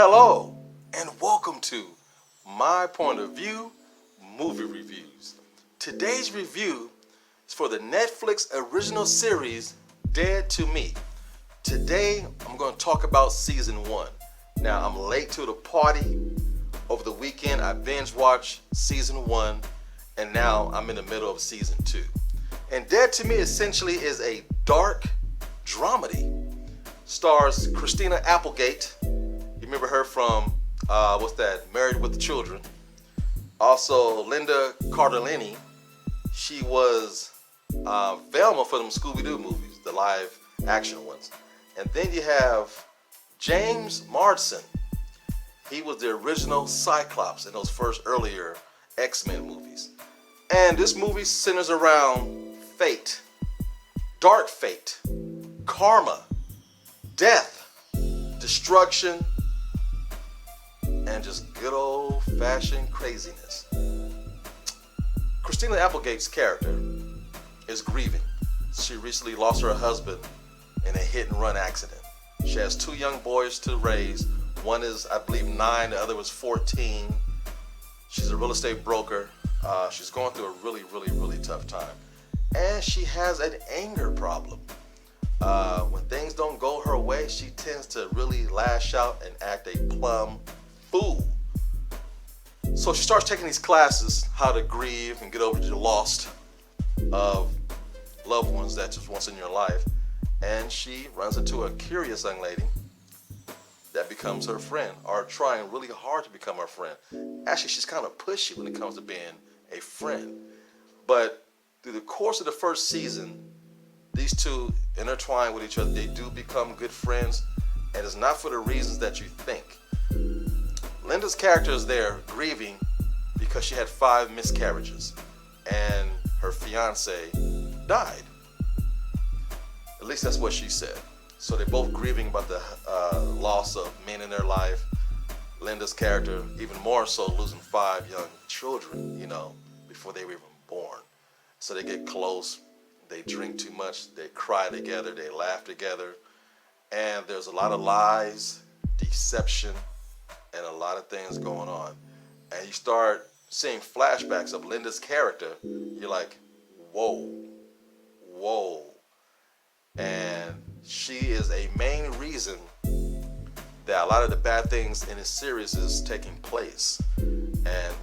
Hello, and welcome to My Point of View Movie Reviews. Today's review is for the Netflix original series Dead to Me. Today, I'm going to talk about season 1. Now, I'm late to the party. Over the weekend, I binge watched season 1, and now I'm in the middle of season 2. And Dead to Me essentially is a dark dramedy. Stars Christina Applegate. You remember her from, Married with the Children. Also, Linda Cardellini. She was Velma for them Scooby-Doo movies, the live action ones. And then you have James Marsden. He was the original Cyclops in those first earlier X-Men movies. And this movie centers around fate, dark fate, karma, death, destruction, and just good old-fashioned craziness. Christina Applegate's character is grieving. She recently lost her husband in a hit-and-run accident. She has 2 young boys to raise. One is, I believe, 9, the other was 14. She's a real estate broker. She's going through a really tough time. And she has an anger problem. When things don't go her way, she tends to really lash out and act a plumb fool. So she starts taking these classes, how to grieve and get over the loss of loved ones that just once in your life. And she runs into a curious young lady that becomes her friend, or trying really hard to become her friend. Actually, she's kind of pushy when it comes to being a friend. But through the course of the first season, these two intertwine with each other. They do become good friends, and it's not for the reasons that you think. Linda's character is there grieving because she had 5 miscarriages, and her fiance died. At least that's what she said. So they're both grieving about the loss of men in their life. Linda's character, even more so, losing 5 young children, before they were even born. So they get close. They drink too much, they cry together, they laugh together, and there's a lot of lies, deception, and a lot of things going on. And you start seeing flashbacks of Linda's character, you're like, whoa. And she is a main reason that a lot of the bad things in this series is taking place. And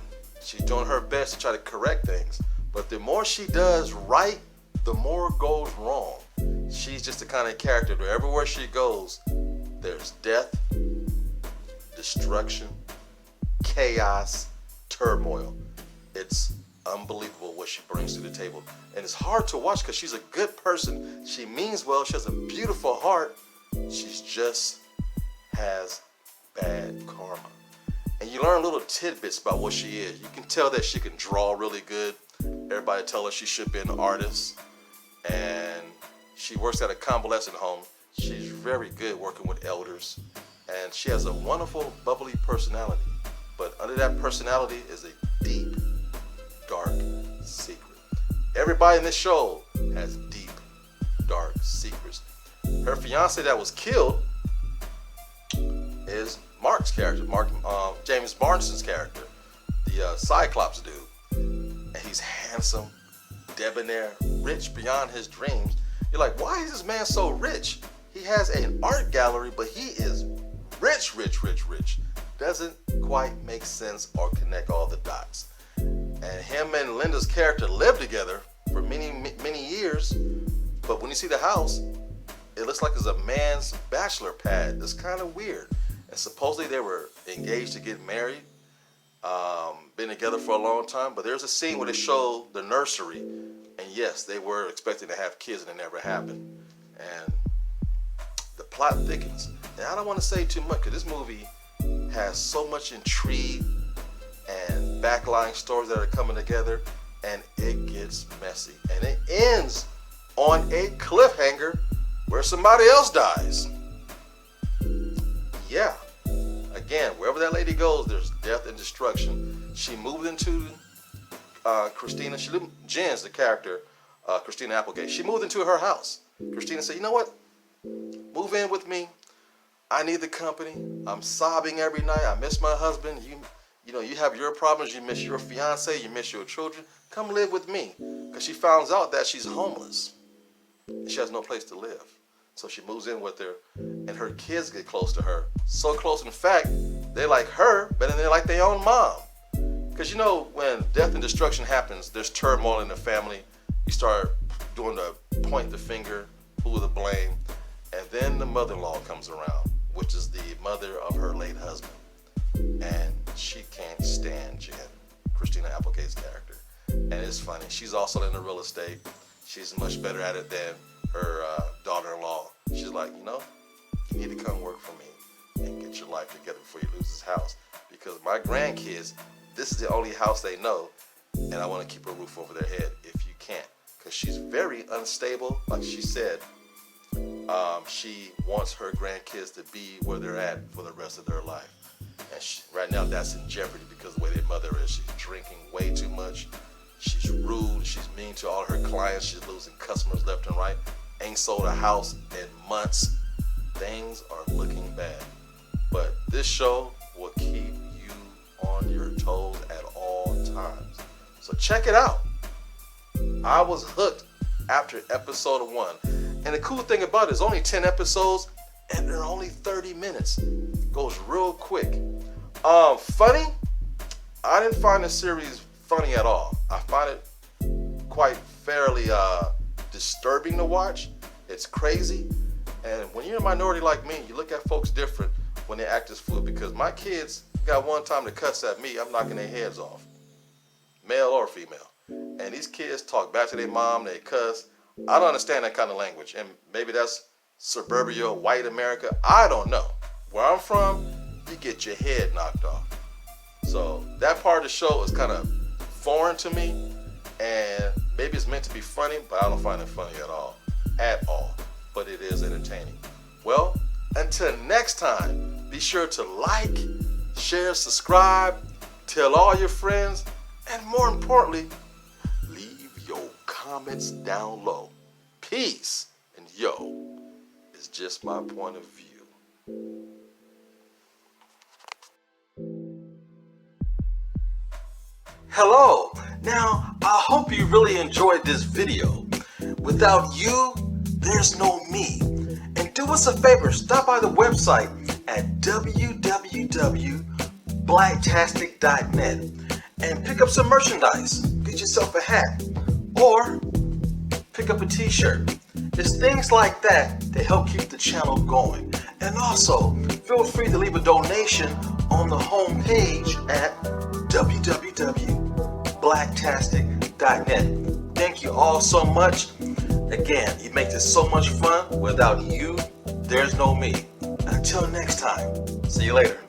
she's doing her best to try to correct things, but the more she does right, the more goes wrong. She's just the kind of character that everywhere she goes, there's death, destruction, chaos, turmoil. It's unbelievable what she brings to the table. And it's hard to watch because she's a good person. She means well. She has a beautiful heart. She just has bad karma. And you learn little tidbits about what she is. You can tell that she can draw really good. Everybody tell her she should be an artist. And she works at a convalescent home. She's very good working with elders. And she has a wonderful, bubbly personality. But under that personality is a deep, dark secret. Everybody in this show has deep, dark secrets. Her fiance that was killed is Mark's character, James Marsden's character, the Cyclops dude. And he's handsome, debonair, rich beyond his dreams. You're like, why is this man so rich? He has an art gallery, but he is rich. Doesn't quite make sense or connect all the dots. And him and Linda's character lived together for many years, but when you see the house, it looks like it's a man's bachelor pad. It's kind of weird. And supposedly they were engaged to get married, been together for a long time, but there's a scene where they show the nursery, and yes, they were expecting to have kids and it never happened. And the plot thickens. And I don't want to say too much because this movie has so much intrigue and backlying stories that are coming together, and it gets messy. And it ends on a cliffhanger where somebody else dies. Yeah. Again, wherever that lady goes, there's death and destruction. She moved into Jen's the character, Christina Applegate. She moved into her house. Christina said, you know what? Move in with me. I need the company. I'm sobbing every night. I miss my husband. You know, you have your problems. You miss your fiance. You miss your children. Come live with me. Because she finds out that she's homeless. And she has no place to live. So she moves in with her. And her kids get close to her. So close, in fact, they like her better than they like their own mom. Because you know, when death and destruction happens, there's turmoil in the family. You start doing the point the finger, who the blame. And then the mother-in-law comes around, which is the mother of her late husband. And she can't stand Jen, Christina Applegate's character. And it's funny. She's also into real estate. She's much better at it than her daughter-in-law. She's like, you know, you need to come work for me and get your life together before you lose this house. Because my grandkids, this is the only house they know, and I want to keep a roof over their head if you can't. Because she's very unstable. Like she said, she wants her grandkids to be where they're at for the rest of their life. And right now that's in jeopardy because of the way their mother is. She's drinking way too much. She's rude. She's mean to all her clients. She's losing customers left and right. Ain't sold a house in months. Things are looking bad. But this show will keep you on your toes at all times. So check it out. I was hooked after episode 1. And the cool thing about it is only 10 episodes and they're only 30 minutes. Goes real quick. Funny? I didn't find the series funny at all. I find it quite fairly disturbing to watch. It's crazy. And when you're a minority like me, you look at folks different when they act as fool. Because my kids got one time to cuss at me, I'm knocking their heads off. Male or female. And these kids talk back to their mom, they cuss. I don't understand that kind of language. And maybe that's suburbia, white America. I don't know. Where I'm from, you get your head knocked off. So that part of the show is kind of foreign to me. And maybe it's meant to be funny, but I don't find it funny at all. At all. But it is entertaining. Well, until next time, be sure to like, share, subscribe, tell all your friends, and more importantly, leave your comments down low. Peace. And yo, it's just my point of view. Hello. Now, I hope you really enjoyed this video. Without you, there's no me. And do us a favor, stop by the website at www.blacktastic.net and pick up some merchandise. Get yourself a hat or pick up a t-shirt. It's things like that that help keep the channel going. And also, feel free to leave a donation on the home page at www.blacktastic.net. Thank you all so much. Again, you make this so much fun. Without you, there's no me. Until next time, see you later.